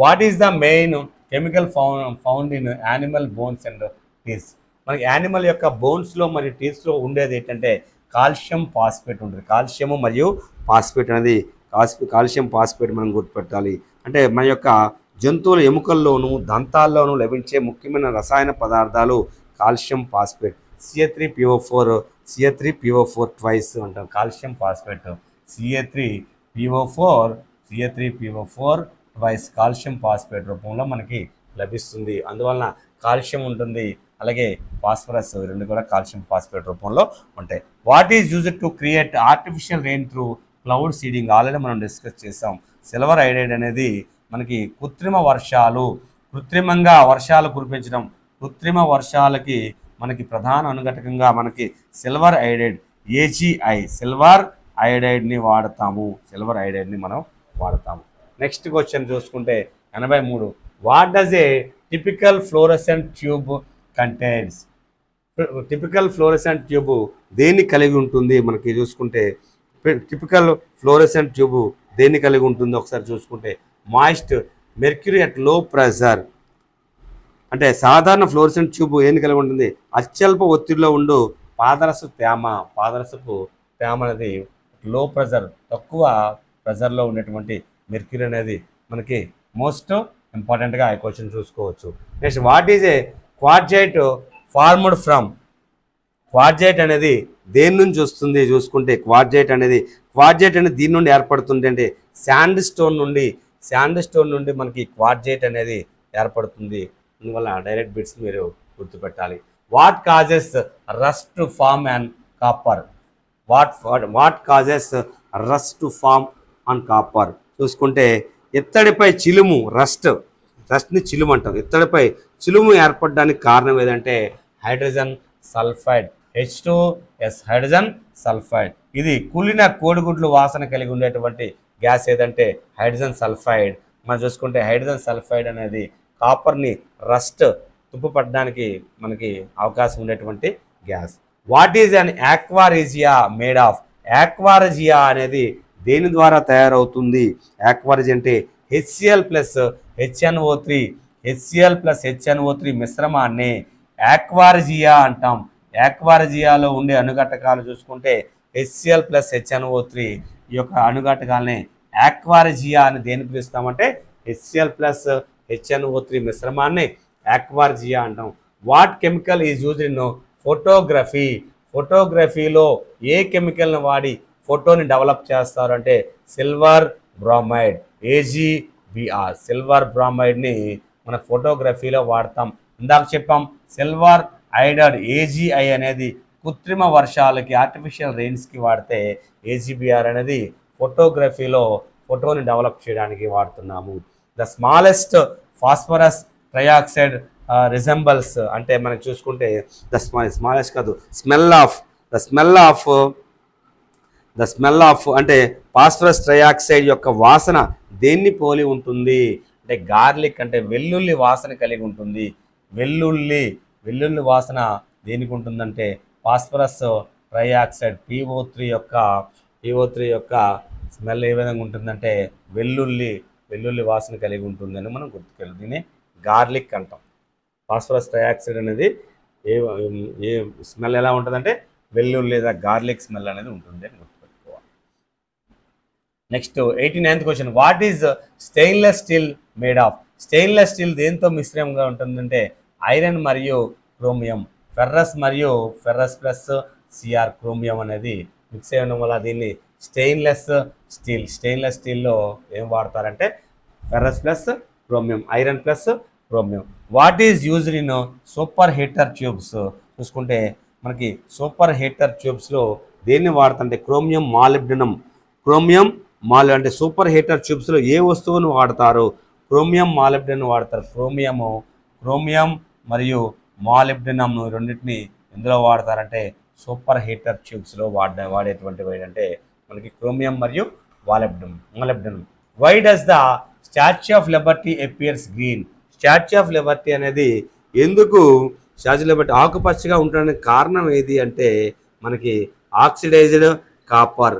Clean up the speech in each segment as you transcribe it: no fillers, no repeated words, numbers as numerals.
What is the main chemical found in animal bones and teeth? మనకి animal యొక్క బోన్స్లో మరియు టీత్స్లో ఉండేది ఏంటంటే కాల్షియం ఫాస్ఫేట్ ఉంటుంది. కాల్షియము మరియు ఫాస్ఫేట్ అనేది కాల్షియం ఫాస్ఫేట్ మనం గుర్తుపెట్టాలి. అంటే మన యొక్క జంతువుల ఎముకల్లోనూ దంతాల్లోనూ లభించే ముఖ్యమైన రసాయన పదార్థాలు calcium phosphate. CA3PO4 CA3PO4 twice అంటాం calcium phosphate. CA3PO4 twice calcium phosphate రూపంలో మనకి లభిస్తుంది. అందువలన కాల్షియం ఉంటుంది, అలాగే ఫాస్ఫరస్, రెండు కూడా కాల్షియం ఫాస్ఫేట్ రూపంలో ఉంటాయి. What is used to create artificial rain through cloud seeding? Already మనం డిస్కస్ చేసాం. సిల్వర్ ఐడైడ్ అనేది మనకి కృత్రిమంగా వర్షాలు కురిపించడం, కృత్రిమ వర్షాలకి మనకి ప్రధాన అనుఘటకంగా మనకి సిల్వర్ ఐడైడ్ AgI సిల్వర్ ఐడైడ్ని మనం వాడతాము. నెక్స్ట్ క్వశ్చన్ చూసుకుంటే 83. What does A typical fluorescent tube contains? Typical fluorescent tube దేన్ని కలిగి ఉంటుంది? మనకి చూసుకుంటే టిపికల్ ఫ్లోరసెంట్ ట్యూబ్ దేన్ని కలిగి ఉంటుంది ఒకసారి చూసుకుంటే మాయిస్ట్ మెర్క్యూరీ అట్ లో ప్రెషర్. అంటే సాధారణ ఫ్లోరసెంట్ ట్యూబ్ ఏం కలిగి ఉంటుంది? అత్యల్ప ఒత్తిడిలో ఉండు పాదరసపు తేమ అనేది లో ప్రెషర్, తక్కువ ప్రెషర్లో ఉండేటువంటి మెర్క్యూరీ అనేది మనకి మోస్ట్ ఇంపార్టెంట్గా ఈ క్వశ్చన్ చూసుకోవచ్చు. Next, what is a quartzite formed from? Quartzite అనేది దేని నుంచి వస్తుంది చూసుకుంటే క్వార్జైట్ అనేది దీని నుండి ఏర్పడుతుంది. అంటే శాండ్ స్టోన్ నుండి మనకి క్వార్జైట్ అనేది ఏర్పడుతుంది. అందువల్ల డైరెక్ట్ బిట్స్ మీరు గుర్తుపెట్టాలి. What causes rust to form and copper? What causes rust to form and copper చూసుకుంటే ఇత్తడిపై చిలుము, రస్ట్ని చిలుము అంటాం. ఇత్తడిపై చిలుము ఏర్పడడానికి కారణం ఏదంటే hydrogen sulphide, H2S hydrogen sulphide. ఇది కూలిన కోడిగుడ్లు వాసన కలిగి ఉండేటువంటి గ్యాస్ ఏదంటే హైడ్రోజన్ సల్ఫైడ్. మనం చూసుకుంటే హైడ్రోజన్ సల్ఫైడ్ అనేది కాపర్ని రస్ట్ తుప్పుపట్టడానికి మనకి అవకాశం ఉండేటువంటి gas. What is an aqua regia made of? Aqua regia అనేది దేని ద్వారా తయారవుతుంది? ఆక్వారేజియా అంటే HCl ప్లస్ HNO3 మిశ్రమాన్ని ఆక్వారేజియా అంటాం. ఆక్వారేజియాలో ఉండే అనుఘటకాలు చూసుకుంటే HCl ప్లస్ HNO3 ఈ యొక్క అనుఘటకాలని ఆక్వారేజియా అని దేని పిలుస్తామంటే HCl ప్లస్ HNO3 మిశ్రమాన్ని ఆక్వారేజియా అంటాం. What chemical is used in ఫోటోగ్రఫీలో ఏ కెమికల్ని వాడి ఫోటోని డెవలప్ చేస్తారు అంటే సిల్వర్ బ్రోమైడ్, AgBr. సిల్వర్ బ్రోమైడ్ని మన ఫోటోగ్రఫీలో వాడతాం. ఇందాక చెప్పాం సిల్వర్ ఐడైడ్ AgI అనేది కృత్రిమ వర్షాలకి ఆర్టిఫిషియల్ రెయిన్స్కి వాడితే AgBr అనేది ఫోటోగ్రఫీలో ఫోటోని డెవలప్ చేయడానికి వాడుతున్నాము. The smallest phosphorus trioxide resembles అంటే మనకి చూసుకుంటే స్మాలెస్ట్ కాదు, ద స్మెల్ ఆఫ్ అంటే ఫాస్ఫరస్ ట్రయాక్సైడ్ యొక్క వాసన దేన్ని పోలి ఉంటుంది అంటే గార్లిక్ అంటే వెల్లుల్లి వాసన కలిగి ఉంటుంది. వెల్లుల్లి వాసన దేనికి ఉంటుందంటే ఫాస్ఫరస్ ట్రయాక్సైడ్ PO3 యొక్క స్మెల్ ఏ విధంగా ఉంటుందంటే వెల్లుల్లి వాసన కలిగి ఉంటుందని మనం గుర్తుకెళ్ళి దీన్ని గార్లిక్ అంటాం. ఫాస్ఫరస్ ట్రయాక్సైడ్ అనేది ఏ స్మెల్ ఎలా ఉంటుందంటే వెల్లుల్లి లేదా గార్లిక్ స్మెల్ అనేది ఉంటుంది అని గుర్తుపెట్టుకోవాలి. Next 89th question. What is stainless steel made of? Stainless steel దేంతో మిశ్రమంగా ఉంటుందంటే ఐరన్ మరియు chromium. Ferrous plus Cr chromium అనేది మిక్స్ అయ్యడం వల్ల దీన్ని స్టెయిన్లెస్ స్టీల్లో ఏం వాడతారంటే ferrous plus chromium, iron plus chromium. What is used in super heater tubes? చూసుకుంటే మనకి సూపర్ హీటర్ ట్యూబ్స్లో దేన్ని వాడతారంటే క్రోమియం మాలిబ్డినం అంటే సూపర్ హీటర్ ట్యూబ్స్లో ఏ వస్తువును వాడతారు? క్రోమియం మాలిబ్డినం వాడతారు. క్రోమియం మరియు మాలిబ్డినం రెండింటిని ఎందులో వాడతారంటే సూపర్ హీటర్ ట్యూబ్స్లో వాడేటువంటివి ఏంటంటే మనకి క్రోమియం మరియు molybdenum. Why does the Statue of Liberty appears green? Statue of Liberty అనేది ఎందుకు స్టాచ్యూ ఆఫ్ లిబర్టీ ఆకుపచ్చగా ఉండడానికి కారణం ఏది అంటే మనకి ఆక్సిడైజ్డ్ కాపర్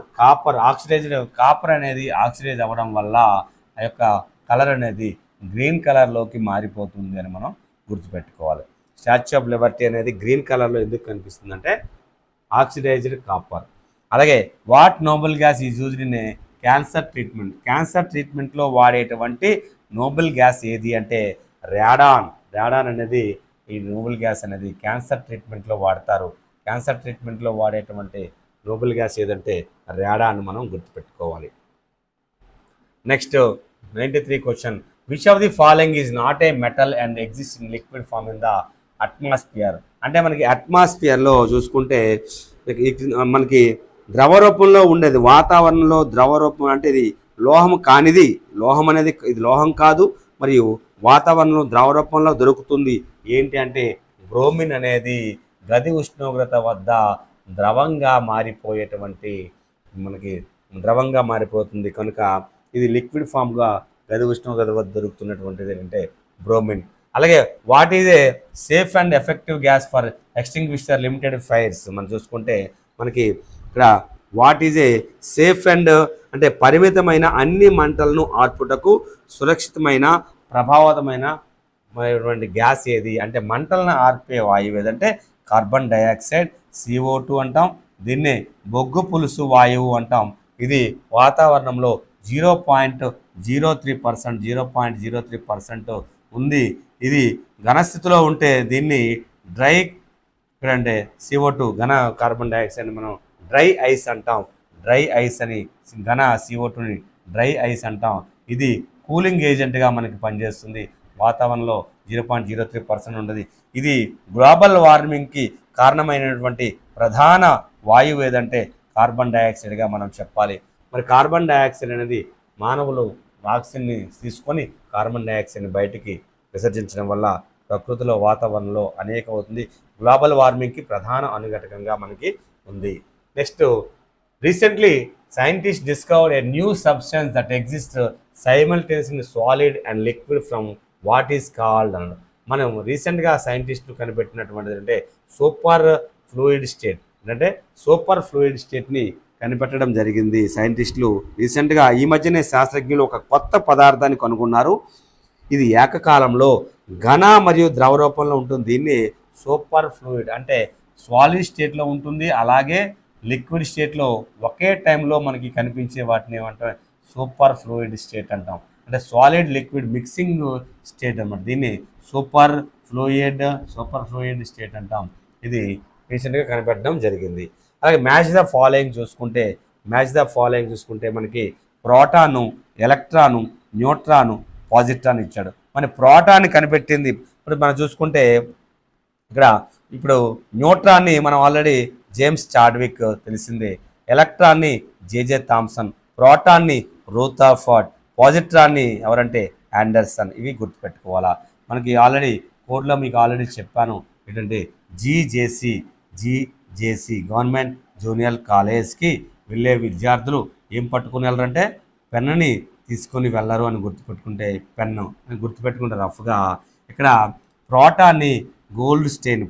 అనేది ఆక్సిడైజ్ అవ్వడం వల్ల ఆ యొక్క కలర్ అనేది గ్రీన్ కలర్లోకి మారిపోతుంది అని మనం గుర్తుపెట్టుకోవాలి. స్టాచ్యూ ఆఫ్ లిబర్టీ అనేది గ్రీన్ కలర్లో ఎందుకు కనిపిస్తుంది అంటే ఆక్సిడైజ్డ్ కాపర్. అలాగే what noble gas is used in a cancer treatment. Cancer ట్రీట్మెంట్లో వాడేటువంటి నోబెల్ గ్యాస్ ఏది అంటే ర్యాడాన్. ర్యాడాన్ అనేది ఈ నోబెల్ గ్యాస్ అనేది క్యాన్సర్ ట్రీట్మెంట్లో వాడతారు. క్యాన్సర్ ట్రీట్మెంట్లో వాడేటువంటి నోబెల్ గ్యాస్ ఏదంటే ర్యాడాన్ మనం గుర్తుపెట్టుకోవాలి. Next 93 question, which of the following is not a metal and exist in liquid form in the atmosphere. అంటే మనకి అట్మాస్ఫియర్లో చూసుకుంటే మనకి ద్రవ రూపంలో ఉండేది, వాతావరణంలో ద్రవ రూపం అంటే ఇది లోహం కానిది, లోహం అనేది ఇది లోహం కాదు, మరియు వాతావరణంలో ద్రవ రూపంలో దొరుకుతుంది. ఏంటి అంటే బ్రోమిన్ అనేది గది ఉష్ణోగ్రత వద్ద ద్రవంగా మారిపోయేటువంటి మనకి ద్రవంగా మారిపోతుంది కనుక ఇది లిక్విడ్ ఫామ్గా గది ఉష్ణోగ్రత వద్ద దొరుకుతున్నటువంటిది ఏంటంటే బ్రోమిన్. అలాగే what is A safe and effective gas for extinguisher limited fires. మనం చూసుకుంటే మనకి ఇక్కడ what is A safe and అంటే పరిమితమైన అన్ని మంటలను ఆర్పుటకు సురక్షితమైన ప్రభావతమైన గ్యాస్ ఏది అంటే మంటలను ఆర్పే వాయువు ఏదంటే కార్బన్ డైఆక్సైడ్, CO2 అంటాం. దీన్నే బొగ్గు పులుసు వాయువు అంటాం. ఇది వాతావరణంలో 0.03% ఉంది. ఇది ఘనస్థితిలో ఉంటే దీన్ని డ్రై అంటే CO2 ఘన కార్బన్ డైఆక్సైడ్ మనం డ్రై ఐస్ అంటాం. డ్రై ఐస్ అని ఘన CO2ని డ్రై ఐస్ అంటాం. ఇది కూలింగ్ ఏజెంట్గా మనకి పనిచేస్తుంది. వాతావరణంలో 0.03% ఉండదు. ఇది గ్లోబల్ వార్మింగ్కి కారణమైనటువంటి ప్రధాన వాయువు ఏదంటే కార్బన్ డైఆక్సైడ్గా మనం చెప్పాలి. మరి కార్బన్ డైఆక్సైడ్ అనేది మానవులు ఆక్సిజన్ని తీసుకొని కార్బన్ డైఆక్సైడ్ని బయటికి విసర్జించడం వల్ల ప్రకృతిలో వాతావరణంలో అనేక అవుతుంది. గ్లోబల్ వార్మింగ్కి ప్రధాన అనుఘటకంగా మనకి ఉంది. Next, recently scientists discovered a new substance that exists simultaneously in solid and liquid from what is called and మనం రీసెంట్గా సైంటిస్టులు కనిపెట్టినటువంటిది అంటే సూపర్ ఫ్లూయిడ్ స్టేట్. అంటే సూపర్ ఫ్లూయిడ్ స్టేట్ని కనిపెట్టడం జరిగింది సైంటిస్టులు రీసెంట్గా. ఈ మధ్యనే శాస్త్రజ్ఞులు ఒక కొత్త పదార్థాన్ని కనుగొన్నారు. ఇది ఏకకాలంలో ఘన మరియు ద్రవ రూపంలో ఉంటుంది. దీన్ని సూపర్ ఫ్లూయిడ్ అంటే సాలిడ్ స్టేట్లో ఉంటుంది, అలాగే లిక్విడ్ స్టేట్లో ఒకే టైంలో మనకి కనిపించే వాటిని ఏమంటే సూపర్ ఫ్లూయిడ్ స్టేట్ అంటాం. అంటే సాలిడ్ లిక్విడ్ మిక్సింగ్ స్టేట్ అన్నమాట. దీన్ని సూపర్ ఫ్లూయిడ్ స్టేట్ అంటాం. ఇది రీసెంట్గా కనిపెట్టడం జరిగింది. అలాగే మ్యాచ్ ద ఫాలోయింగ్ చూసుకుంటే మనకి ప్రోటాను, ఎలక్ట్రాను, న్యూట్రాను, పాజిట్రాన్ ఇచ్చాడు. మన ప్రోటాన్ని కనిపెట్టింది ఇప్పుడు మనం చూసుకుంటే ఇక్కడ ఇప్పుడు న్యూట్రాన్ని మనం ఆల్రెడీ జేమ్స్ చాడ్విక్ తెలిసిందే, ఎలక్ట్రాన్ని జేజే థామ్సన్, ప్రోటాన్ని రూథర్ఫర్డ్, పాజిట్రాన్ని ఎవరంటే ఆండర్సన్. ఇవి గుర్తుపెట్టుకోవాలా. మనకి ఆల్రెడీ కోడ్లో మీకు ఆల్రెడీ చెప్పాను ఏంటంటే జీజేసీ గవర్నమెంట్ జూనియర్ కాలేజ్కి వెళ్ళే విద్యార్థులు ఏం పట్టుకుని వెళ్ళరంటే పెన్నుని తీసుకొని వెళ్ళరు అని గుర్తుపెట్టుకుంటే పెన్ను అని గుర్తుపెట్టుకుంటే రఫ్గా. ఇక్కడ ప్రోటాన్ని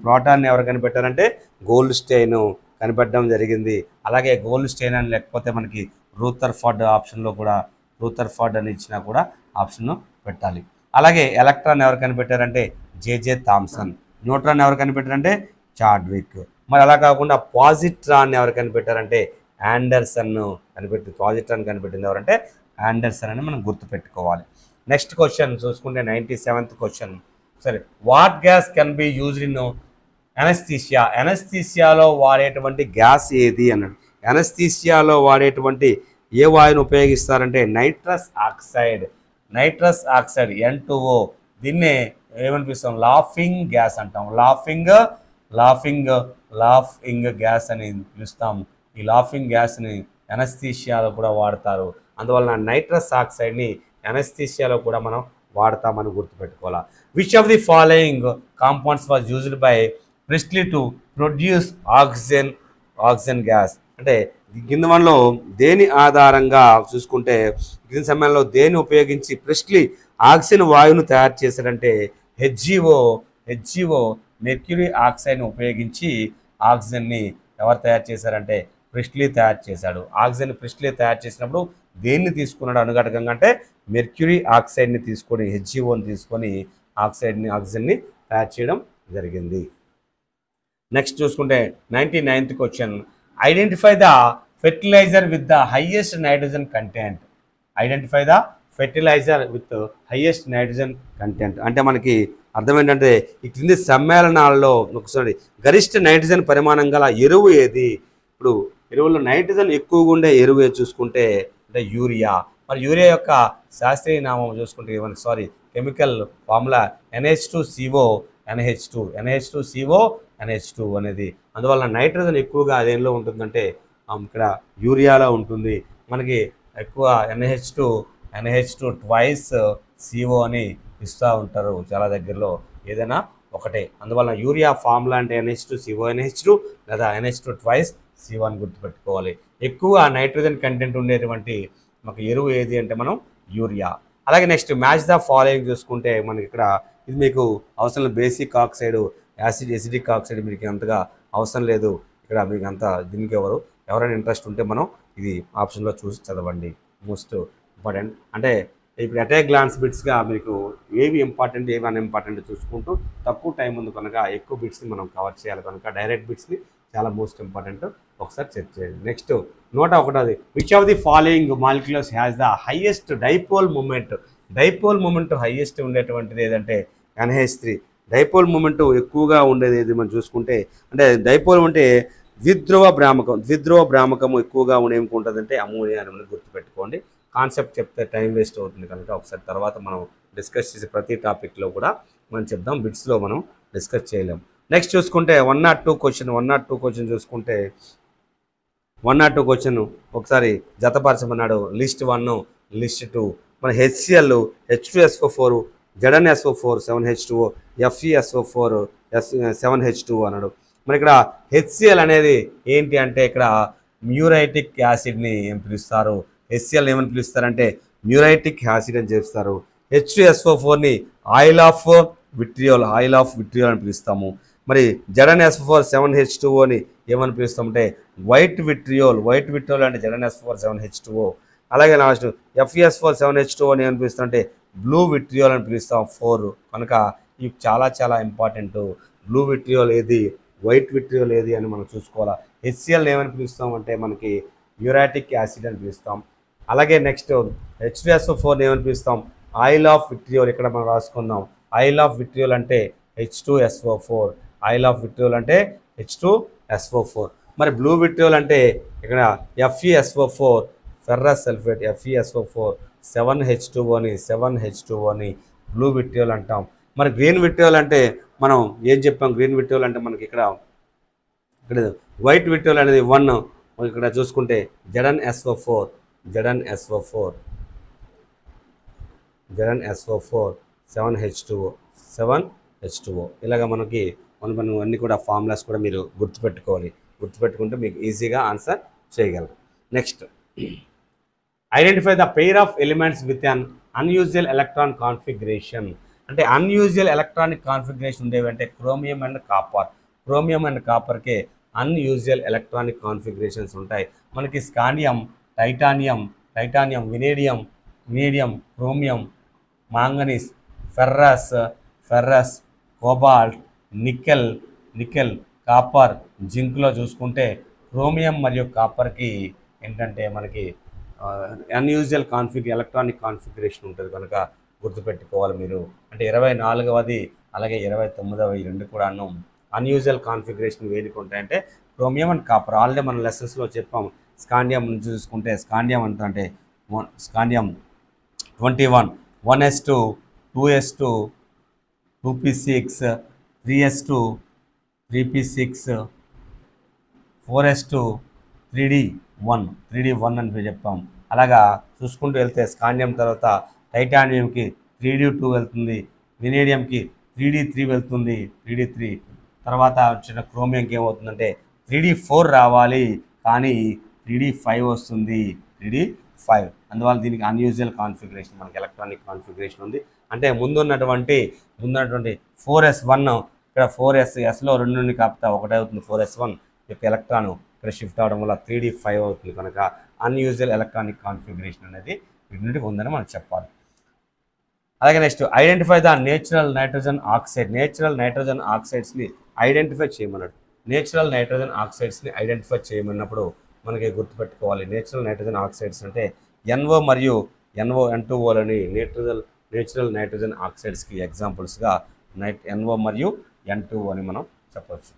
ప్రోటాన్ని ఎవరు కనిపెట్టారంటే గోల్డ్ స్టెయిన్ కనిపెట్టడం జరిగింది. అలాగే గోల్డ్ స్టెయిన్ అని లేకపోతే మనకి రూథర్ఫర్డ్ ఆప్షన్లో కూడా రూథర్ఫర్డ్ అని ఇచ్చినా కూడా ఆప్షన్ పెట్టాలి. అలాగే ఎలక్ట్రాన్ ఎవరు కనిపెట్టారంటే జేజే థామ్సన్, న్యూట్రాన్ ఎవరు కనిపెట్టారంటే చాడ్విక్. మరి అలా కాకుండా పాజిట్రాన్ ఎవరు కనిపెట్టారంటే ఆండర్సన్ పాజిట్రాన్ కనిపెట్టింది ఎవరంటే ఆండర్సన్ అని మనం గుర్తుపెట్టుకోవాలి. నెక్స్ట్ క్వశ్చన్ చూసుకుంటే 97th క్వశ్చన్. సరే, what gas can be used in anaesthesia. ఎనస్థీషియాలో వాడేటువంటి గ్యాస్ ఏది అన్నాడు. ఎనస్థీషియాలో వాడేటువంటి ఏ వాయువును ఉపయోగిస్తారంటే నైట్రస్ ఆక్సైడ్ N2O. దీన్నే ఏమనిపిస్తాం లాఫింగ్ గ్యాస్ అంటాం. లాఫింగ్ గ్యాస్ అని పిలుస్తాం. ఈ లాఫింగ్ గ్యాస్ని ఎనస్థీషియాలో కూడా వాడతారు. అందువలన నైట్రస్ ఆక్సైడ్ని ఎనస్థీషియాలో కూడా మనం వాడతామని గుర్తుపెట్టుకోవాలి. Which of the following compounds was used by Priestley to produce oxygen gas. అంటే కింద మనలో దేని ఆధారంగా చూసుకుంటే కింద సమయంలో దేని ఉపయోగించి ప్రిస్ట్లీ ఆక్సిజన్ వాయువును తయారు చేశారంటే హెచ్జిఓ మెర్క్యూరీ ఆక్సైడ్ని ఉపయోగించి ఆక్సిజన్ని ఎవరు తయారు చేశారంటే ప్రిస్ట్లీ తయారు చేశాడు. ఆక్సిజన్ ప్రిస్ట్లీ తయారు చేసినప్పుడు దేన్ని తీసుకున్నాడు అనుఘటకంగా అంటే మెర్క్యూరీ ఆక్సైడ్ని తీసుకొని హెచ్జిఓని తీసుకొని ఆక్సిజన్ని తయారు చేయడం జరిగింది. నెక్స్ట్ చూసుకుంటే 99th question, identify the fertiliser with the highest nitrogen content. Identify the fertiliser with highest nitrogen content అంటే మనకి అర్థం ఏంటంటే ఈ క్రింది సమ్మేళనాల్లో ఒకసారి గరిష్ట నైట్రోజన్ పరిమాణం గల ఎరువు ఏది? ఇప్పుడు ఎరువుల్లో నైట్రోజన్ ఎక్కువగా ఉండే ఎరువు చూసుకుంటే అంటే యూరియా. మరి యూరియా యొక్క శాస్త్రీయ నామం చూసుకుంటే మనకి chemical formula NH2CO NH2 NH2CO NH2 అనేది. అందువల్ల నైట్రోజన్ ఎక్కువగా అదేంలో ఉంటుందంటే ఇక్కడ యూరియాలో ఉంటుంది. మనకి ఎక్కువ NH2 ట్వైస్ CO అని ఇస్తూ ఉంటారు చాలా దగ్గరలో, ఏదైనా ఒకటే. అందువల్ల యూరియా ఫార్ములా అంటే NH2CO NH2 లేదా NH2 ట్వైస్ CO అని గుర్తుపెట్టుకోవాలి. ఎక్కువ నైట్రోజన్ కంటెంట్ ఉండేటువంటి మాకు ఎరువు ఏది అంటే మనం యూరియా. అలాగే నెక్స్ట్ మ్యాచ్ ద ఫాలోయింగ్ చూసుకుంటే మనకి ఇక్కడ ఇది మీకు అవసరం లేదు. బేసిక్ ఆక్సైడ్ ఎసిడిక్ ఆక్సైడ్ మీకు అంతగా అవసరం లేదు ఇక్కడ, మీకు అంత దీనికి ఎవరైనా ఇంట్రెస్ట్ ఉంటే మనం ఇది ఆప్షన్లో చూసి చదవండి. మోస్ట్ ఇంపార్టెంట్ అంటే ఇప్పుడు అటాక్ గ్లాన్స్ బిట్స్గా మీకు ఏవి ఇంపార్టెంట్ ఏవి అన్ఇంపార్టెంట్ చూసుకుంటూ తక్కువ టైం ఉంది కనుక ఎక్కువ బిట్స్ని మనం కవర్ చేయాలి కనుక డైరెక్ట్ బిట్స్ని చాలా మోస్ట్ ఇంపార్టెంట్ ఒకసారి చెక్ చేయండి. Next 101, which of the following molecules has the highest dipole moment. Dipole moment highest ఉండేటువంటిది ఏదంటే NH3. డైపోల్ మూమెంట్ ఎక్కువగా ఉండేది ఏది మనం చూసుకుంటే అంటే డైపోల్ అంటే ద్విధ్రువ భ్రామకము ఎక్కువగా ఏముంటుందంటే అమోనియా అని గుర్తుపెట్టుకోండి. కాన్సెప్ట్ చెప్తే టైం వేస్ట్ అవుతుంది కనుక ఒకసారి తర్వాత మనం డిస్కస్ చేసే ప్రతి టాపిక్లో కూడా మనం చెప్దాం, బిట్స్లో మనం డిస్కస్ చేయలేం. నెక్స్ట్ చూసుకుంటే 102 క్వశ్చన్ చూసుకుంటే 102 క్వశ్చన్ ఒకసారి జతపరచమన్నాడు. లిస్ట్ 1 లిస్ట్ 2 మన HCl H2SO4 ZnSO4 7H2O FeSO4 7H2O అన్నాడు. మరి ఇక్కడ HCl అనేది ఏంటి అంటే ఇక్కడ మ్యూరైటిక్ యాసిడ్ని ఏం పిలుస్తారు? HCl ఏమని పిలుస్తారంటే మ్యూరైటిక్ యాసిడ్ అని చెప్తారు. H2SO4ని ఆయిల్ ఆఫ్ విట్రియోల్ అని పిలుస్తాము. మరి ZnSO4 7H2Oని ఏమని పిలుస్తామంటే వైట్ విట్రియోల్ అంటే ZnSO4 7H2O. అలాగే లాస్ట్ FeSO4 7H2Oని ఏమని పిలుస్తామంటే బ్లూ విట్రియోల్ అని పిలుస్తాం 4. కనుక ఇవి చాలా ఇంపార్టెంట్. బ్లూ విట్రియోల్ ఏది, వైట్ విట్రియోల్ ఏది అని మనం చూసుకోవాలా. HCl ఏమని పిలుస్తాం అంటే మనకి మ్యూరాటిక్ యాసిడ్ అని పిలుస్తాం. అలాగే నెక్స్ట్ H2SO4 ఏమని పిలుస్తాం ఆయిల్ ఆఫ్ విట్రియోల్. ఇక్కడ మనం రాసుకుందాం ఆయిల్ ఆఫ్ విట్రియోల్ అంటే H2SO4. H2SO4. మరి బ్లూ విట్రియోల్ అంటే ఇక్కడ FeSO4 ఫెర్రస్ సల్ఫేట్ FeSO4 7H2Oని బ్లూ విట్రియోల్ అంటాం. మరి గ్రీన్ విట్రియోల్ అంటే మనం ఏం చెప్పాం? గ్రీన్ విట్రియోల్ అంటే మనకి ఇక్కడ వైట్ విట్రియోల్ అనేది 1 ఇక్కడ చూసుకుంటే ZnSO4 7H2O ఇలాగ మనకి మనం అన్ని కూడా ఫార్ములాస్ కూడా మీరు గుర్తుపెట్టుకుంటే మీకు ఈజీగా ఆన్సర్ చేయగలరు. Next identify the pair of elements with an unusual electron configuration. అంటే అన్యూజువల్ ఎలక్ట్రానిక్ కాన్ఫిగరేషన్ ఉండేవి అంటే క్రోమియం అండ్ కాపర్కే అన్యూజువల్ ఎలక్ట్రానిక్ కాన్ఫిగరేషన్స్ ఉంటాయి. మనకి scandium, titanium, vanadium, chromium, manganese, ferrous, cobalt, nickel, copper, జింక్లో చూసుకుంటే క్రోమియం మరియు కాపర్కి ఏంటంటే మనకి అన్యూజువల్ ఎలక్ట్రానిక్ కాన్ఫిగరేషన్ ఉంటుంది కనుక గుర్తుపెట్టుకోవాలి మీరు. అంటే 24వది అలాగే 29వ ఈ రెండు కూడా అన్యూజువల్ కాన్ఫిగరేషన్ వేదిక ఉంటాయంటే క్రోమియం అండ్ కాపర్. ఆల్రెడీ మన లెసన్స్లో చెప్పాం. స్కాండియం నుంచి చూసుకుంటే స్కాండియం అంటే scandium 21 1s2 2s2 2p6 3s2 3p6 4s2 3d1 అని చెప్పాం. అలాగా చూసుకుంటూ వెళ్తే స్కాండియం తర్వాత టైటానియంకి 3d2 వెళ్తుంది, వినేడియంకి 3d3 వెళ్తుంది, 3d3 తర్వాత వచ్చిన క్రోమియంకి ఏమవుతుందంటే 3d4 రావాలి కానీ 3d5 వస్తుంది, 3d5. అందువల్ల దీనికి అన్యూజువల్ కాన్ఫిగరేషన్ మనకి ఎలక్ట్రానిక్ కాన్ఫిగరేషన్ ఉంది. అంటే ముందున్నటువంటి 4s1 ఇక్కడ 4sలో 2 కాపుతా 1 అవుతుంది. 4s1 యొక్క ఎలక్ట్రాన్ ఇక్కడ షిఫ్ట్ అవడం వల్ల 3d5 అవుతుంది కనుక అన్యూజువల్ ఎలక్ట్రానిక్ కాన్ఫిగరేషన్ అనేది వీటి ఉందని మనం చెప్పాలి. అలాగే next identify the natural nitrogen oxide. Natural nitrogen ఆక్సైడ్స్ని ఐడెంటిఫై చేయమన్నాడు. నేచురల్ నైట్రోజన్ ఆక్సైడ్స్ని ఐడెంటిఫై చేయమన్నప్పుడు మనకి గుర్తుపెట్టుకోవాలి. నేచురల్ నైట్రోజన్ ఆక్సైడ్స్ అంటే NO మరియు N2Oలని నేచురల్ నైట్రోజన్ ఆక్సైడ్స్కి ఎగ్జాంపుల్స్గా NO మరియు N2O అని మనం చెప్పవచ్చు.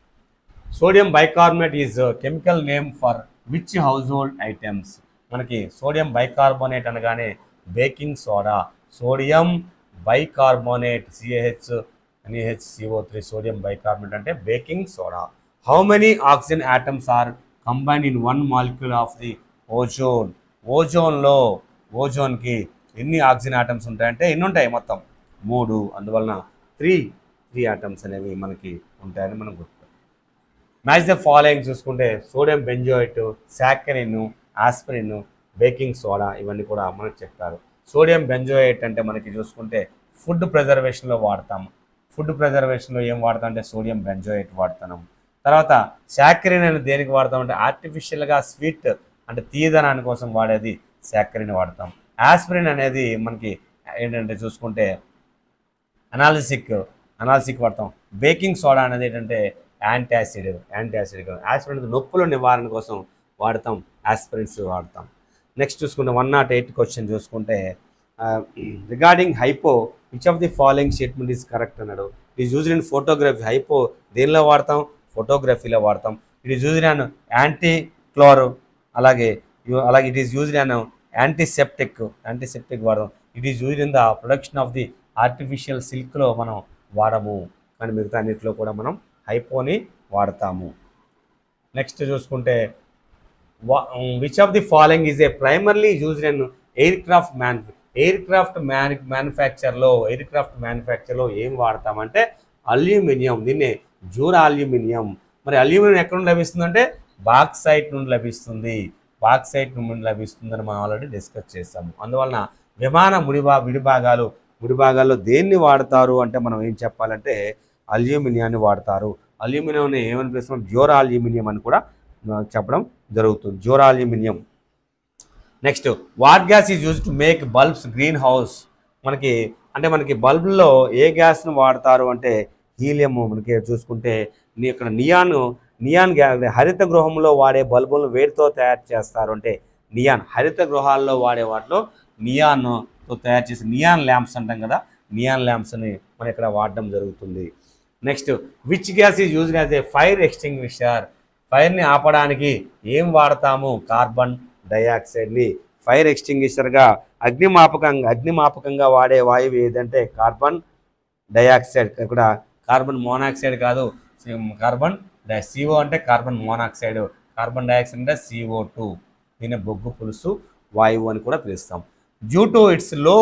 Sodium bicarbonate is chemical name for which household items. మనకి సోడియం బైకార్బోనేట్ అనగానే baking soda, sodium bicarbonate CaNaHCO3 sodium bicarbonate అంటే baking soda. How many oxygen atoms are combined in one molecule of the ozone. ఓజోన్కి ఎన్ని oxygen atoms ఉంటాయంటే ఎన్ని ఉంటాయి? మొత్తం 3. అందువలన 3 ఆటమ్స్ అనేవి మనకి ఉంటాయని మనం గుర్తు. మ్యాచ్ ద ఫాలోయింగ్ చూసుకుంటే sodium benzoate, saccharin, aspirin, baking soda ఇవన్నీ కూడా మనకు చెప్తారు. సోడియం బెంజోయేట్ అంటే మనకి చూసుకుంటే ఫుడ్ ప్రిజర్వేషన్లో వాడతాము. ఫుడ్ ప్రిజర్వేషన్లో ఏం వాడతాం అంటే సోడియం బెంజోయేట్ వాడతాము. తర్వాత సాకరిన్ అని దేనికి వాడతామంటే ఆర్టిఫిషియల్గా స్వీట్ అంటే తీయదనాని కోసం వాడేది సాకరిన్ వాడతాం. ఆస్పిరిన్ అనేది మనకి ఏంటంటే చూసుకుంటే అనాలిసిక్ వాడతాం. బేకింగ్ సోడా అనేది ఏంటంటే యాంటాసిడ్. ఆస్పిరిన్ అనేది నొప్పుల నివారణ కోసం వాడతాం, ఆస్పిరిన్స్ వాడతాం. నెక్స్ట్ చూసుకుంటే 108 క్వశ్చన్ చూసుకుంటే regarding hypo which of the following statement is correct అన్నాడు. It is used in photography. Hypo దేనిలో వాడతాం? ఫోటోగ్రఫీలో వాడతాం. It is used in antichlor, అలాగే it is used in antiseptic వాడతాం. It is used in the production of the artificial సిల్క్లో మనం వాడము, కానీ మిగతా అన్నింటిలో కూడా మనం హైపోని వాడతాము. నెక్స్ట్ చూసుకుంటే which of the following is a primarily used in aircraft మ్యానుఫ్యాక్చర్లో ఏం వాడతామంటే అల్యూమినియం. దీన్నే జూరా అల్యూమినియం. మరి అల్యూమినియం ఎక్కడ నుండి లభిస్తుందంటే బాక్సైట్ నుండి లభిస్తుందని మనం ఆల్రెడీ డిస్కస్ చేస్తాము. అందువలన విమాన విడిభాగాల్లో దేన్ని వాడతారు అంటే మనం ఏం చెప్పాలంటే అల్యూమినియాన్ని వాడతారు. అల్యూమినియంని ఏమని పిలుస్తున్నాం? జోరా అల్యూమినియం అని కూడా చెప్పడం జరుగుతుంది. Zora aluminium. Next what gas is use to make bulbs green house. మనకి బల్బుల్లో ఏ గ్యాస్ను వాడతారు అంటే హీలియం. మనకి చూసుకుంటే ఇక్కడ నియాన్ గ్యాస్. హరిత గృహంలో వాడే బల్బులను వేడితో తయారు చేస్తారు అంటే నియాన్. హరిత గృహాల్లో వాడే వాటిలో నియాన్తో తయారు చేసి నియాన్ ల్యాంప్స్ అంటాం కదా, నియాన్ ల్యాంప్స్ని మనం ఇక్కడ వాడడం జరుగుతుంది. Next which gas is used as a fire extinguisher. ఫైర్ని ఆపడానికి ఏం వాడతాము? కార్బన్ డైఆక్సైడ్ని ఫైర్ ఎక్స్టింగ్విషర్గా అగ్నిమాపకంగా వాడే వాయువు ఏదంటే కార్బన్ డైఆక్సైడ్. ఇక్కడ కార్బన్ మోనాక్సైడ్ కాదు, CO అంటే కార్బన్ మోనాక్సైడ్, కార్బన్ డైఆక్సైడ్ అంటే CO2. దీన్ని బొగ్గు పులుసు వాయువు అని కూడా పిలుస్తాం. డ్యూ టు ఇట్స్ లో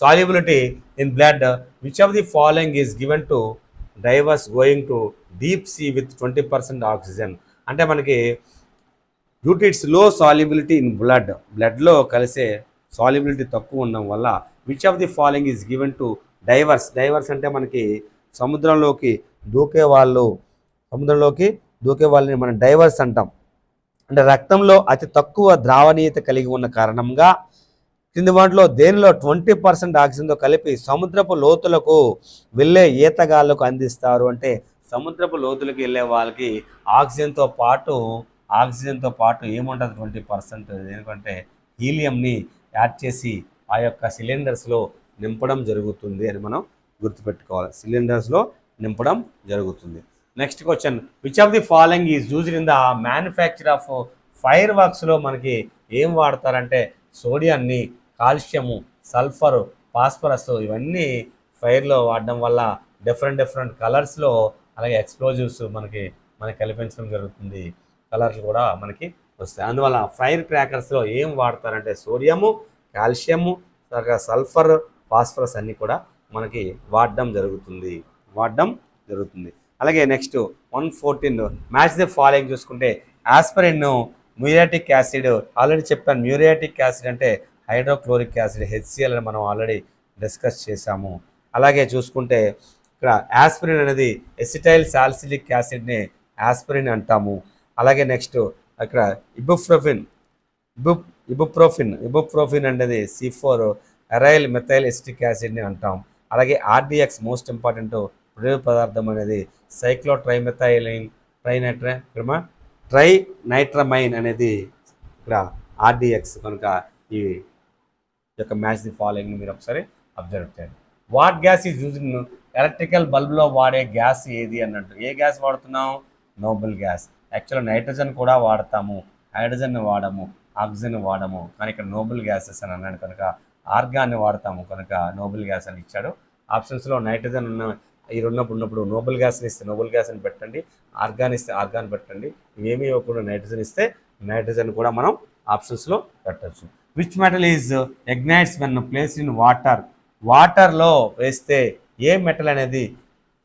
solubility in blood, which of the following is given to divers going to deep sea with 20% oxygen. అంటే మనకి డ్యూ టు ఇట్స్ లో సాల్యుబిలిటీ ఇన్ బ్లడ్లో కలిసే సాల్యుబిలిటీ తక్కువ ఉండడం వల్ల which of the following is given to divorce అంటే మనకి సముద్రంలోకి దూకే వాళ్ళని మనం డైవర్స్ అంటాం. అంటే రక్తంలో అతి తక్కువ ద్రావణీయత కలిగి ఉన్న కారణంగా కింది వాటిలో దేనిలో 20% ఆక్సిజన్తో కలిపి సముద్రపు లోతులకు వెళ్ళే ఈతగాళ్లకు అందిస్తారు అంటే సముద్రపు లోతులకు వెళ్ళే వాళ్ళకి ఆక్సిజన్తో పాటు ఏముంటుంది? 20%. ఎందుకంటే హీలియంని యాడ్ చేసి ఆ యొక్క సిలిండర్స్లో నింపడం జరుగుతుంది అని మనం గుర్తుపెట్టుకోవాలి. సిలిండర్స్లో నింపడం జరుగుతుంది. Next question which of the following is used in the manufacture of fire వర్క్స్లో మనకి ఏం వాడతారంటే సోడియాన్ని, కాల్షియము, సల్ఫరు, ఫాస్ఫరస్ ఇవన్నీ ఫైర్లో వాడడం వల్ల డిఫరెంట్ కలర్స్లో అలాగే ఎక్స్ప్లోజివ్స్ మనకి కల్పించడం జరుగుతుంది. కలర్స్ కూడా మనకి వస్తాయి. అందువల్ల ఫైర్ క్రాకర్స్లో ఏం వాడతారంటే సోడియము, కాల్షియము, సల్ఫర్, ఫాస్ఫరస్ అన్నీ కూడా మనకి వాడడం జరుగుతుంది. అలాగే నెక్స్ట్ 114 మ్యాచ్ ది ఫాలోయింగ్ చూసుకుంటే ఆస్పిరిన్, మ్యూరియాటిక్ యాసిడ్. ఆల్రెడీ చెప్పాను, మ్యూరియాటిక్ యాసిడ్ అంటే హైడ్రోక్లోరిక్ యాసిడ్ HCl అని మనం ఆల్రెడీ డిస్కస్ చేశాము. అలాగే చూసుకుంటే ఇక్కడ ఆస్పిరిన్ అనేది ఎసిటైల్ సాలిసిలిక్ యాసిడ్ని ఆస్పిరిన్ అంటాము. అలాగే నెక్స్ట్ అక్కడ ఇబుప్రోఫిన్ ఇబు ఇబుప్రోఫిన్ అనేది C4 అరైల్ మెథైల్ ఎసిటిక్ యాసిడ్ని అంటాం. అలాగే ఆర్డిఎక్స్ మోస్ట్ ఇంపార్టెంట్ ప్రయోగ పదార్థం అనేది సైక్లోట్రైమెథైలిన్ ట్రైనైట్రమైన్ అనేది ఇక్కడ ఆర్డిఎక్స్. కనుక ఈ యొక్క మ్యాచ్ ది ఫాలోయింగ్ మీరు ఒకసారి అబ్జర్వ్ చేయండి. What gas is used in electrical బల్బ్లో వాడే గ్యాస్ ఏది అన్నట్టు. ఏ గ్యాస్ వాడుతున్నాం? Noble gas. యాక్చువల్గా నైట్రోజన్ కూడా వాడతాము, హైడ్రోజన్ వాడము, ఆక్సిజన్ వాడము, కానీ ఇక్కడ నోబుల్ గ్యాసెస్ అని అన్నాడు కనుక ఆర్గాన్ని వాడతాము కనుక నోబుల్ గ్యాస్ అని ఇచ్చాడు. ఆప్షన్స్లో నైట్రోజన్ ఈ ఉన్నప్పుడు నోబుల్ గ్యాస్ని ఇస్తే నోబుల్ గ్యాస్ అని పెట్టండి, ఆర్గాన్ ఇస్తే ఆర్గాన్ పెట్టండి. ఇవేమీ ఇవ్వకుండా నైట్రోజన్ ఇస్తే నైట్రోజన్ కూడా మనం ఆప్షన్స్లో పెట్టచ్చు. Which metal is ignites when place in water. వాటర్లో వేస్తే ఏ మెటల్ అనేది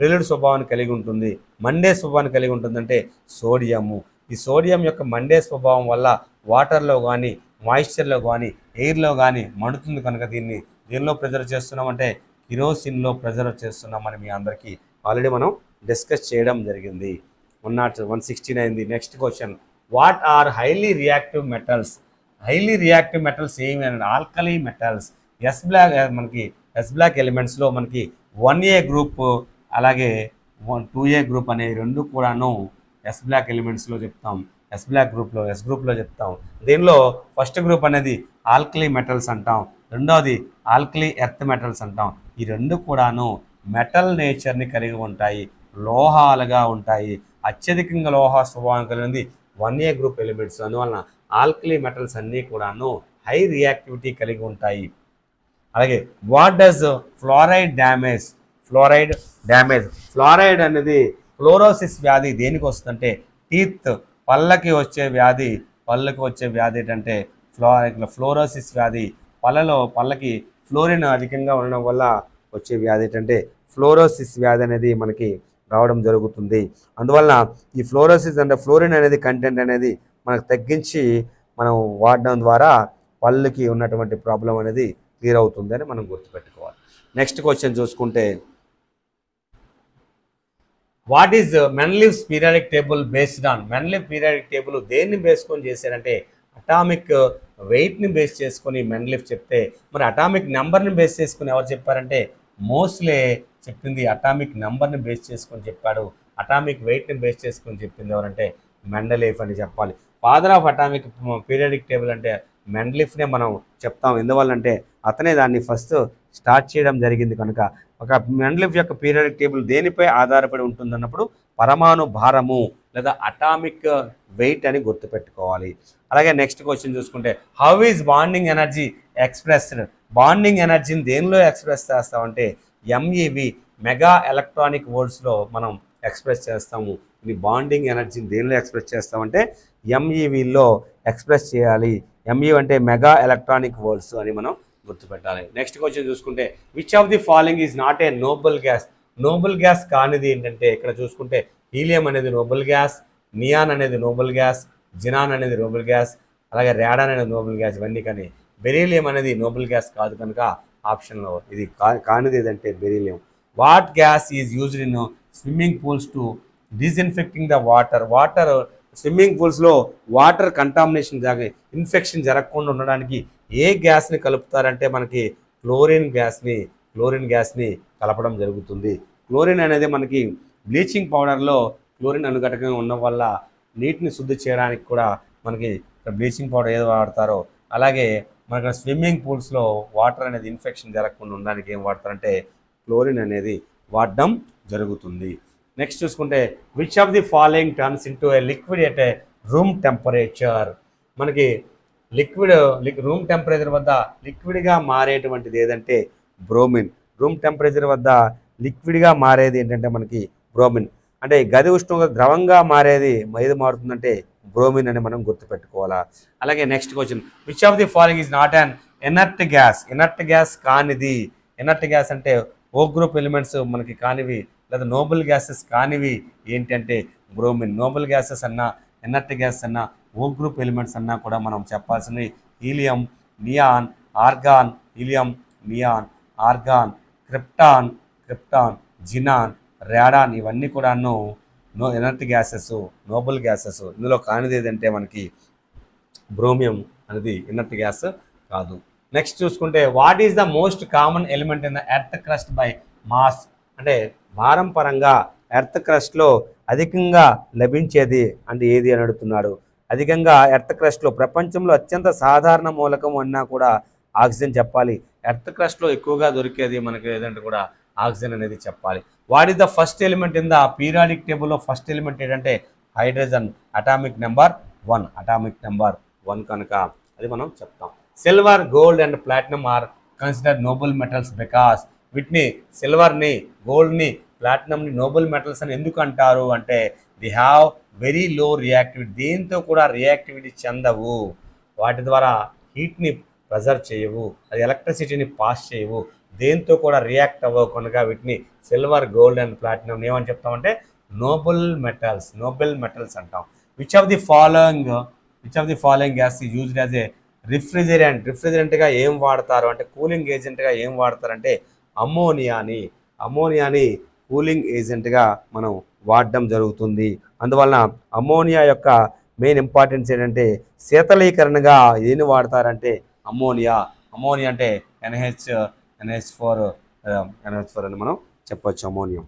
ప్రిలిడ్ స్వభావాన్ని కలిగి ఉంటుంది, మండే స్వభావాన్ని కలిగి ఉంటుందంటే సోడియము. ఈ సోడియం యొక్క మండే స్వభావం వల్ల వాటర్లో కానీ మాయిశ్చర్లో కానీ ఎయిర్లో కానీ మండుతుంది కనుక దీనిలో ప్రిజర్వ్ చేస్తున్నామంటే కిరోసిన్లో ప్రిజర్వ్ చేస్తున్నామని మీ అందరికీ ఆల్రెడీ మనం డిస్కస్ చేయడం జరిగింది. 169. Next question, what are highly reactive metals. Highly reactive metals ఏమి అని ఆల్కలీ మెటల్స్. మనకి ఎస్ బ్లాక్ ఎలిమెంట్స్లో మనకి 1A గ్రూప్ అలాగే 2A గ్రూప్ అనే రెండు కూడాను ఎస్ బ్లాక్ ఎలిమెంట్స్లో చెప్తాం. ఎస్ గ్రూప్లో చెప్తాం. దీనిలో ఫస్ట్ గ్రూప్ అనేది ఆల్కలీ మెటల్స్ అంటాం, రెండవది ఆల్కలీ ఎర్త్ మెటల్స్ అంటాం. ఈ రెండు కూడాను మెటల్ నేచర్ని కలిగి ఉంటాయి, లోహాలుగా ఉంటాయి. అత్యధికంగా లోహ స్వభావం కలిగింది 1A గ్రూప్ ఎలిమెంట్స్. అందువలన ఆల్కలీ మెటల్స్ అన్నీ కూడాను హై రియాక్టివిటీ కలిగి ఉంటాయి. అలాగే what does fluoride damage. Fluoride అనేది ఫ్లోరోసిస్ వ్యాధి దేనికి వస్తుందంటే టీత్ పళ్ళకి వచ్చే వ్యాధి ఏంటంటే ఫ్లోరోసిస్ వ్యాధి. పళ్ళకి ఫ్లోరిన్ అధికంగా ఉండడం వల్ల వచ్చే వ్యాధి ఏంటంటే ఫ్లోరోసిస్ వ్యాధి అనేది మనకి రావడం జరుగుతుంది. అందువల్ల ఈ ఫ్లోరోసిస్ అంటే ఫ్లోరిన్ అనేది కంటెంట్ అనేది మనకు తగ్గించి మనం వాడడం ద్వారా పళ్ళకి ఉన్నటువంటి ప్రాబ్లం అనేది క్లియర్ అవుతుందని మనం గుర్తుపెట్టుకోవాలి. నెక్స్ట్ క్వశ్చన్ చూసుకుంటే, what is Mendeleev's periodic table based on. Mendeleev periodic table దేన్ని బేస్కొని చేశారంటే అటామిక్ వెయిట్ని బేస్ చేసుకొని మెన్లివ్ చెప్తే, మరి అటామిక్ నెంబర్ని బేస్ చేసుకుని ఎవరు చెప్పారంటే మోస్లే చెప్పింది. అటామిక్ నెంబర్ని బేస్ చేసుకొని చెప్పాడు. అటామిక్ వెయిట్ని బేస్ చేసుకొని చెప్పింది ఎవరంటే మెండలీఫ్ అని చెప్పాలి. Father of atomic periodic table అంటే మెండలీఫ్నే మనం చెప్తాం. ఎందువల్లంటే అతనే దాన్ని ఫస్ట్ స్టార్ట్ చేయడం జరిగింది కనుక. ఒక మెండలీఫ్ యొక్క పీరియాడిక్ టేబుల్ దేనిపై ఆధారపడి ఉంటుందన్నప్పుడు పరమాణు భారము లేదా అటామిక్ వెయిట్ అని గుర్తుపెట్టుకోవాలి. అలాగే నెక్స్ట్ క్వశ్చన్ చూసుకుంటే, how is bonding energy expressed. Bonding ఎనర్జీని దేనిలో ఎక్స్ప్రెస్ చేస్తామంటే MEV మెగా ఎలక్ట్రానిక్ వోల్ట్స్లో మనం ఎక్స్ప్రెస్ చేస్తాము. ఈ బాండింగ్ ఎనర్జీని దేనిలో ఎక్స్ప్రెస్ చేస్తామంటే MEVలో ఎక్స్ప్రెస్ చేయాలి. ME అంటే మెగా ఎలక్ట్రానిక్ వోల్ట్స్ అని మనం గుర్తుపెట్టాలి. నెక్స్ట్ క్వశ్చన్ చూసుకుంటే, which of the following is not a noble gas. Noble gas కానిది ఏంటంటే ఇక్కడ చూసుకుంటే హీలియం అనేది నోబుల్ గ్యాస్, నియాన్ అనేది నోబుల్ గ్యాస్, జినాన్ అనేది నోబుల్ గ్యాస్, అలాగే రేడాన్ అనేది నోబుల్ గ్యాస్, ఇవన్నీ. కానీ బెరీలియం అనేది నోబుల్ గ్యాస్ కాదు కనుక ఆప్షన్లో ఇది కానిది ఏదంటే beryllium. What gas is used in swimming pools to disinfecting the water. Swimming పూల్స్లో వాటర్ కంటామినేషన్ ఇన్ఫెక్షన్ జరగకుండా ఉండడానికి ఏ గ్యాస్ని కలుపుతారంటే మనకి క్లోరిన్ గ్యాస్ని కలపడం జరుగుతుంది. క్లోరిన్ అనేది మనకి బ్లీచింగ్ పౌడర్లో క్లోరిన్ అనుఘటకంగా ఉండడం వల్ల నీటిని శుద్ధి చేయడానికి కూడా మనకి బ్లీచింగ్ పౌడర్ ఏదో వాడతారో అలాగే మనకి స్విమ్మింగ్ పూల్స్లో వాటర్ అనేది ఇన్ఫెక్షన్ జరగకుండా ఉండడానికి ఏం వాడతారంటే క్లోరిన్ అనేది వాడడం జరుగుతుంది. నెక్స్ట్ చూసుకుంటే, which of the following turns into A liquid at a room temperature. మనకి రూమ్ టెంపరేచర్ వద్ద లిక్విడ్గా మారేటువంటిది ఏదంటే బ్రోమిన్. రూమ్ టెంపరేచర్ వద్ద లిక్విడ్గా మారేది ఏంటంటే మనకి బ్రోమిన్. అంటే గది ఉష్ణోగ్రత ద్రవంగా మారేది ఏది మారుతుందంటే బ్రోమిన్ అని మనం గుర్తుపెట్టుకోవాలా. అలాగే next question, which of the following is not an inert gas. Inert gas కానిది. ఎనర్ట్ గ్యాస్ అంటే ఓ గ్రూప్ ఎలిమెంట్స్ మనకి కానివి లేదా నోబుల్ గ్యాసెస్ కానివి ఏంటంటే బ్రోమిన్. నోబుల్ గ్యాసెస్ అన్నా ఎనర్ట్ గ్యాస్ అన్నా ఓ గ్రూప్ ఎలిమెంట్స్ అన్నా కూడా మనం చెప్పాల్సినవి helium, neon, argon, helium, neon, argon, krypton, xenon, radon, ఇవన్నీ కూడాను ఎనర్ట్ గ్యాసెస్, నోబుల్ గ్యాసెస్. ఇందులో కానిది ఏదంటే మనకి బ్రోమియం అనేది ఇనర్ట్ గ్యాస్ కాదు. నెక్స్ట్ చూసుకుంటే what is the most common element in the earth crust by mass, అంటే భారం పరంగా ఎర్త్ క్రస్ట్లో అధికంగా లభించేది అంటే ఏది అని అడుగుతున్నాడు. అధికంగా ఎర్త్ క్రస్ట్లో ప్రపంచంలో అత్యంత సాధారణ మూలకం అన్నా కూడా ఆక్సిజన్ చెప్పాలి. ఎర్త్ క్రస్ట్లో ఎక్కువగా దొరికేది మనకి ఏదంటే కూడా ఆక్సిజన్ అనేది చెప్పాలి. What is the first element in the periodic టేబుల్లో ఫస్ట్ ఎలిమెంట్ ఏంటంటే hydrogen, atomic number 1, atomic number 1 కనుక అది మనం చెప్తాం. Silver, gold and platinum are consider noble metals because, వీటిని సిల్వర్ని, గోల్డ్ని, ప్లాటినంని నోబుల్ మెటల్స్ అని ఎందుకు అంటారు అంటే the have very low reactivity, దేంతో కూడా రియాక్టివిటీ చెందవు, వాటి ద్వారా హీట్ని ప్రెజర్ చేయవు, అది ఎలక్ట్రిసిటీని పాస్ చేయవు, దేంతో కూడా రియాక్ట్ అవ్వవు కనుక వీటిని సిల్వర్, గోల్డ్ అండ్ ప్లాటినం ఏమని చెప్తామంటే నోబుల్ మెటల్స్ అంటాం. Which of the following gas is used as a రిఫ్రిజరెంట్గా ఏం వాడతారు అంటే కూలింగ్ ఏజెంట్గా ఏం వాడతారంటే అమ్మోనియాని కూలింగ్ ఏజెంట్గా మనం వాడడం జరుగుతుంది. అందువలన అమ్మోనియా యొక్క మెయిన్ ఇంపార్టెన్స్ ఏంటంటే శీతలీకరణగా ఏమి వాడతారంటే అమ్మోనియా అంటే NH4 అని మనం చెప్పొచ్చు అమ్మోనియా.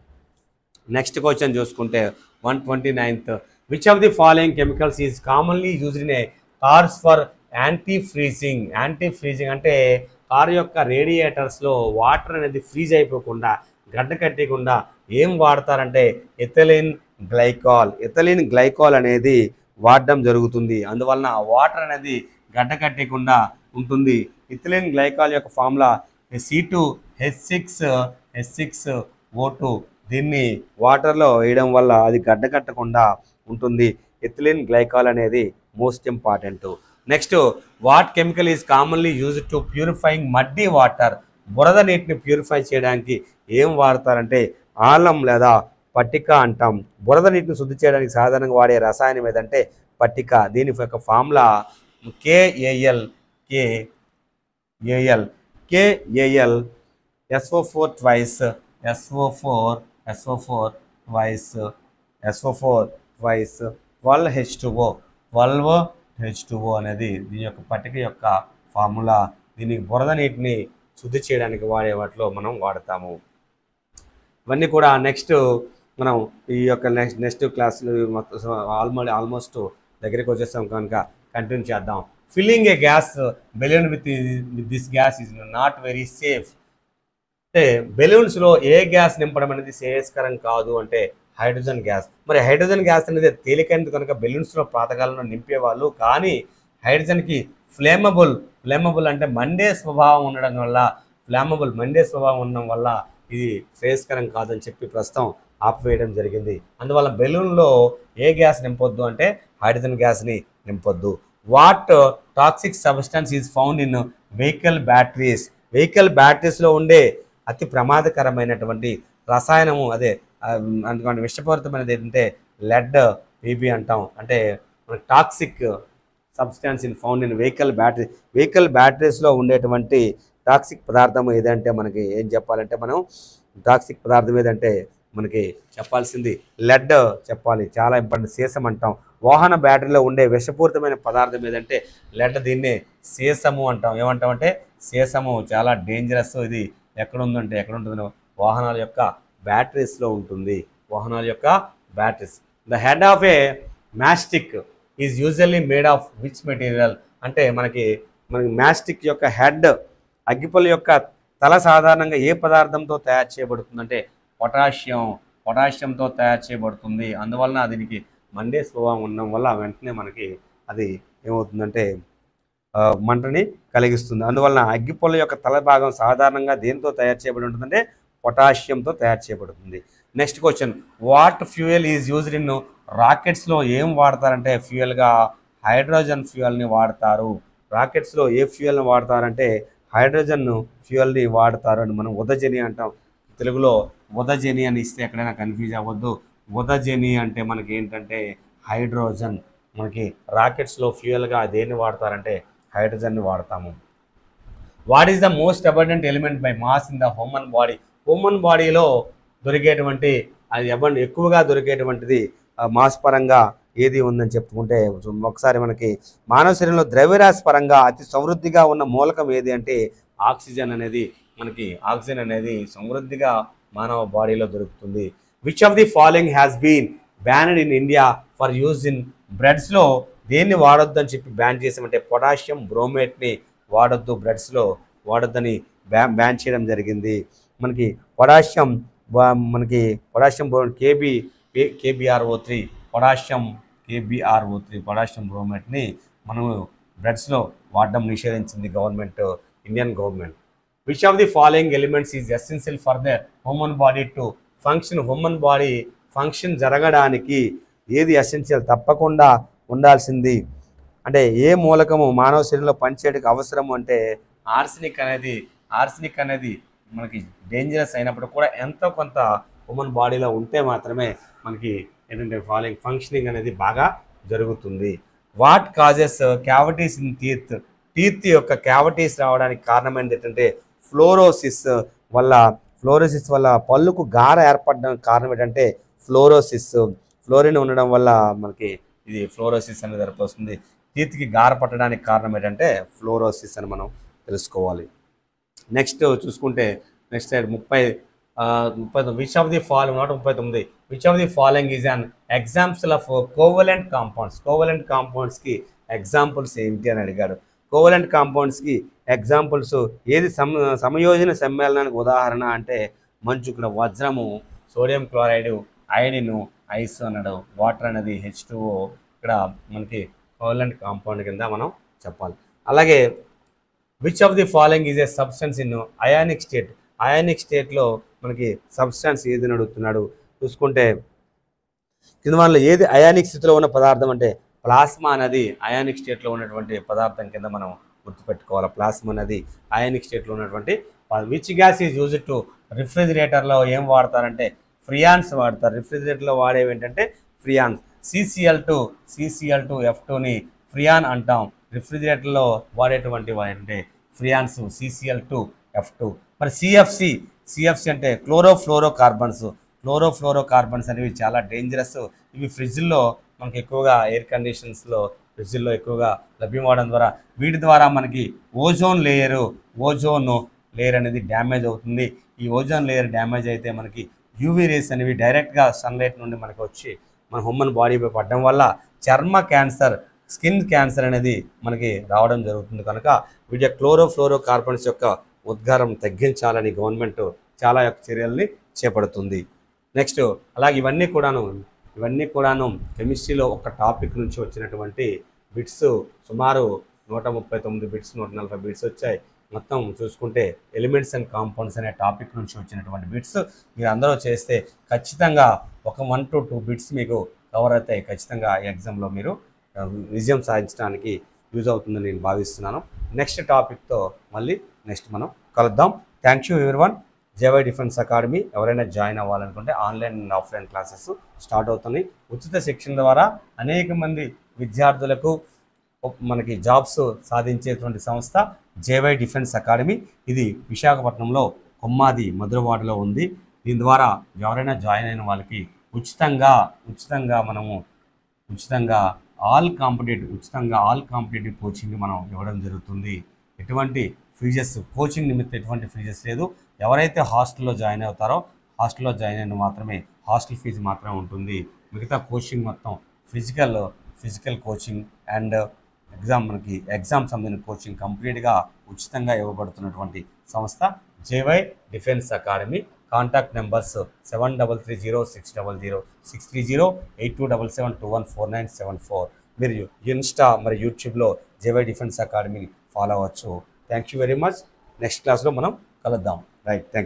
నెక్స్ట్ క్వశ్చన్ చూసుకుంటే 129th, which of the following chemicals is commonly used in A cars for anti freezing అంటే కారు యొక్క రేడియేటర్స్లో వాటర్ అనేది ఫ్రీజ్ అయిపోకుండా గడ్డ కట్టకుండా ఏం వాడతారంటే ఎథిలిన్ గ్లైకాల్ అనేది వాడడం జరుగుతుంది. అందువలన వాటర్ అనేది గడ్డ కట్టకుండా ఉంటుంది. ఇథిలిన్ గ్లైకాల్ యొక్క ఫార్ములా C2H6O2, దీన్ని వాటర్లో వేయడం వల్ల అది గడ్డ కట్టకుండా ఉంటుంది. ఎథిలిన్ గ్లైకాల్ అనేది most important. Next, what chemical is commonly used to purifying muddy water, బురద నీటిని ప్యూరిఫై చేయడానికి ఏం వాడతారంటే ఆలం లేదా పట్టిక అంటాం. బురద నీటిని శుద్ధి చేయడానికి సాధారణంగా వాడే రసాయనం ఏదంటే పట్టిక. దీని యొక్క formula KAL SO4 twice 12H2O అనేది దీని యొక్క పట్టిక యొక్క ఫార్ములా. దీనికి బురద నీటిని శుద్ధి చేయడానికి వాడే వాటిలో మనం వాడతాము. ఇవన్నీ కూడా నెక్స్ట్ మనం ఈ యొక్క నెక్స్ట్ క్లాసులు ఆల్మోస్ట్ దగ్గరికి వచ్చేస్తాం కనుక కంటిన్యూ చేద్దాం. Filling A gas balloon with this gas is not very safe, అంటే బెలూన్స్లో ఏ గ్యాస్ నింపడం అనేది శ్రేయస్కరం కాదు అంటే హైడ్రోజన్ గ్యాస్. మరి హైడ్రోజన్ గ్యాస్ అనేది తేలికైనది కనుక బెలూన్స్లో పాతకాలంలో నింపేవాళ్ళు. కానీ హైడ్రోజన్కి ఫ్లేమబుల్ అంటే మండే స్వభావం ఉండడం వల్ల ఇది శ్రేయస్కరం కాదని చెప్పి ప్రస్తుతం ఆపివేయడం జరిగింది. అందువల్ల బెలూన్లో ఏ గ్యాస్ నింపొద్దు అంటే హైడ్రోజన్ గ్యాస్ని నింపొద్దు. What toxic substance is found in vehicle బ్యాటరీస్లో ఉండే అతి ప్రమాదకరమైనటువంటి రసాయనము అదే అందుకని విషపూరితమైనది ఏంటంటే లెడ్ పీబీ అంటాం. అంటే toxic substance in found in vehicle బ్యాటరీస్లో ఉండేటువంటి టాక్సిక్ పదార్థం ఏదంటే మనకి ఏం చెప్పాలంటే మనం టాక్సిక్ పదార్థం ఏదంటే మనకి చెప్పాల్సింది లెడ్ చెప్పాలి, చాలా ఇంపార్టెంట్. సీసం అంటాం. వాహన బ్యాటరీలో ఉండే విషపూరితమైన పదార్థం ఏదంటే లెడ్, దీన్నే సీసము అంటాం. ఏమంటామంటే సీసము చాలా డేంజరస్. ఇది ఎక్కడ ఉంటుంది వాహనాల యొక్క బ్యాటరీస్లో ఉంటుంది. The head of a matchstick is usually made of which material, అంటే మనకి మ్యాస్టిక్ యొక్క హెడ్, అగ్గిపుల్ల యొక్క తల సాధారణంగా ఏ పదార్థంతో తయారు చేయబడుతుందంటే పొటాషియంతో తయారు చేయబడుతుంది. అందువలన దీనికి మండే స్వభావం ఉండడం వల్ల వెంటనే మనకి అది ఏమవుతుందంటే మంటని కలిగిస్తుంది. అందువలన అగ్గిపుల్ల యొక్క తల భాగం సాధారణంగా దేంతో తయారు చేయబడి ఉంటుందంటే పొటాషియంతో తయారు చేయబడుతుంది. Next question, what fuel is used in రాకెట్స్లో ఏం వాడతారంటే ఫ్యూయల్గా హైడ్రోజన్ ఫ్యూయల్ని వాడతారు. రాకెట్స్లో ఏ ఫ్యూయల్ని వాడతారంటే హైడ్రోజన్ ఫ్యూయల్ని వాడతారు అని మనం ఉదజని అంటాం. తెలుగులో ఉదజని అని ఇస్తే ఎక్కడైనా కన్ఫ్యూజ్ అవ్వద్దు. ఉదజని అంటే మనకి ఏంటంటే హైడ్రోజన్. మనకి రాకెట్స్లో ఫ్యూయల్గా దేన్ని వాడతారంటే హైడ్రోజన్ని వాడతాము. What is the most abundant element by mass in the human body? Human బాడీలో దొరికేటువంటి అది ఎక్కువగా దొరికేటువంటిది మాస్ పరంగా ఏది ఉందని చెప్పుకుంటే ఒకసారి మనకి మానవ శరీరంలో ద్రవ్యరాశి పరంగా అతి సమృద్ధిగా ఉన్న మూలకం ఏది అంటే ఆక్సిజన్ అనేది సమృద్ధిగా మానవ బాడీలో దొరుకుతుంది. Which of the following has been banned in India for use in బ్రెడ్స్లో దేన్ని వాడొద్దు అని చెప్పి బ్యాన్ చేసామంటే పొటాషియం బ్రోమేట్ని వాడొద్దు, బ్రెడ్స్లో వాడొద్దని బ్యాన్ చేయడం జరిగింది. మనకి పొటాషియం కేబిఆర్ఓ3 పొటాషియం బ్రోమేట్ని మనము బ్రెడ్స్లో వాడడం నిషేధించింది Indian government. Which of the following elements is essential for the human body to function? Human body function జరగడానికి ఏది ఎసెన్షియల్ తప్పకుండా ఉండాల్సింది అంటే ఏ మూలకము మానవ శరీరంలో పనిచేయడానికి అవసరము అంటే ఆర్సెనిక్ అనేది మనకి డేంజరస్ అయినప్పుడు కూడా ఎంతో కొంత హ్యూమన్ బాడీలో ఉంటే మాత్రమే మనకి ఏంటంటే ఫాలోయింగ్ ఫంక్షనింగ్ అనేది బాగా జరుగుతుంది. What causes cavities in teeth యొక్క క్యావిటీస్ రావడానికి కారణం ఏంటంటే ఫ్లోరోసిస్ వల్ల పళ్ళుకు గార ఏర్పడడానికి కారణం ఏంటంటే ఫ్లోరిన్ ఉండడం వల్ల మనకి ఇది ఫ్లోరోసిస్ అనేది ఏర్పడుతుంది. టీత్కి గార పట్టడానికి కారణం ఏంటంటే ఫ్లోరోసిస్ అని మనం తెలుసుకోవాలి. నెక్స్ట్ చూసుకుంటే next side 39 which of the following is an example of covalent కాంపౌండ్స్కి ఎగ్జాంపుల్స్ ఏంటి అని అడిగాడు. కోవలెంట్ కాంపౌండ్స్కి ఎగ్జాంపుల్స్ ఏది సమయోజన సమ్మేళనానికి ఉదాహరణ అంటే మంచు, ఇక్కడ వజ్రము, సోడియం క్లోరైడ్, ఐడిన్, ఐస్ అన్నాడు, వాటర్ అనేది H2O ఇక్కడ మనకి కోవలెంట్ కాంపౌండ్ కింద మనం చెప్పాలి. అలాగే which of the following is A substance in ionic స్టేట్లో మనకి సబ్స్టెన్స్ ఏది అడుగుతున్నాడు. చూసుకుంటే కింద వాళ్ళలో ఏది అయానిక్ స్థితిలో ఉన్న పదార్థం అంటే ప్లాస్మా అనేది అయానిక్ స్టేట్లో ఉన్నటువంటి పదార్థం కింద మనం గుర్తుపెట్టుకోవాలి. ప్లాస్మా అనేది అయానిక్ స్టేట్లో ఉన్నటువంటి. Which gas is used to రిఫ్రిజిరేటర్లో ఏం వాడతారంటే ఫ్రియాన్స్ వాడతారు. రిఫ్రిజిరేటర్లో వాడేవి ఏంటంటే ఫ్రియాన్స్. CCl2F2ని ఫ్రియాన్ అంటాం. రిఫ్రిజిరేటర్లో వాడేటువంటి అంటే ఫ్రియాన్స్ CCl2F2. మరి సిఎఫ్సి అంటే క్లోరోఫ్లోరోకార్బన్స్ అనేవి చాలా డేంజరస్. ఇవి ఫ్రిడ్జ్లో మనకి ఎక్కువగా ఎయిర్ కండిషన్స్లో ఫ్రిడ్జ్లో ఎక్కువగా లభ్యమవడం ద్వారా వీటి ద్వారా మనకి ఓజోన్ లేయర్ అనేది డ్యామేజ్ అవుతుంది. ఈ ఓజోన్ లేయర్ డ్యామేజ్ అయితే మనకి యూవీ రేస్ అనేవి డైరెక్ట్గా సన్లైట్ నుండి మనకి వచ్చి మన హ్యూమన్ బాడీపై పడడం వల్ల చర్మ క్యాన్సర్, స్కిన్ క్యాన్సర్ అనేది మనకి రావడం జరుగుతుంది. కనుక వీటి క్లోరోఫ్లోరోకార్బన్స్ యొక్క ఉద్గారం తగ్గించాలని గవర్నమెంట్ చాలా చర్యల్ని చేపడుతుంది. నెక్స్ట్ అలాగే ఇవన్నీ కూడాను కెమిస్ట్రీలో ఒక టాపిక్ నుంచి వచ్చినటువంటి బిట్స్ సుమారు 139 బిట్స్ 140 బిట్స్ వచ్చాయి. మొత్తం చూసుకుంటే ఎలిమెంట్స్ అండ్ కాంపౌండ్స్ అనే టాపిక్ నుంచి వచ్చినటువంటి బిట్స్ మీరు అందరూ చేస్తే ఖచ్చితంగా ఒక 1 to 2 బిట్స్ మీకు కవర్ అవుతాయి. ఖచ్చితంగా ఈ ఎగ్జామ్లో మీరు విజయం సాధించడానికి యూజ్ అవుతుందని నేను భావిస్తున్నాను. నెక్స్ట్ టాపిక్తో మళ్ళీ నెక్స్ట్ మనం కలుద్దాం. Thank you everyone. JY defence academy ఎవరైనా జాయిన్ అవ్వాలనుకుంటే online and offline classes start అవుతున్నాయి. ఉచిత శిక్షణ ద్వారా అనేక మంది విద్యార్థులకు మనకి జాబ్స్ సాధించేటువంటి సంస్థ జేవై డిఫెన్స్ అకాడమీ. ఇది విశాఖపట్నంలో కొమ్మాది మధురవాడలో ఉంది. దీని ద్వారా ఎవరైనా జాయిన్ అయిన వాళ్ళకి ఉచితంగా ఆల్ కాంపిటేటివ్ కోచింగ్ మనం ఇవ్వడం జరుగుతుంది. ఎటువంటి ఫీజెస్ కోచింగ్ నిమిత్తం ఎటువంటి ఫీజెస్ లేదు. ఎవరైతే హాస్టల్లో జాయిన్ అవుతారో హాస్టల్లో జాయిన్ అయిన మాత్రమే హాస్టల్ ఫీజు మాత్రమే ఉంటుంది. మిగతా కోచింగ్ మొత్తం ఫిజికల్ కోచింగ్ అండ్ ఎగ్జామ్ సంబంధించిన కోచింగ్ కంప్లీట్గా ఉచితంగా ఇవ్వబడుతున్నటువంటి సంస్థ JY defence academy. Contact numbers 730600630827721497 మీరు ఇన్స్టా మరియు యూట్యూబ్లో జేవై డిఫెన్స్ అకాడమీని ఫాలో అవ్వచ్చు. Thank you very much. Next క్లాస్లో మనం కలుద్దాం. Right, thank you.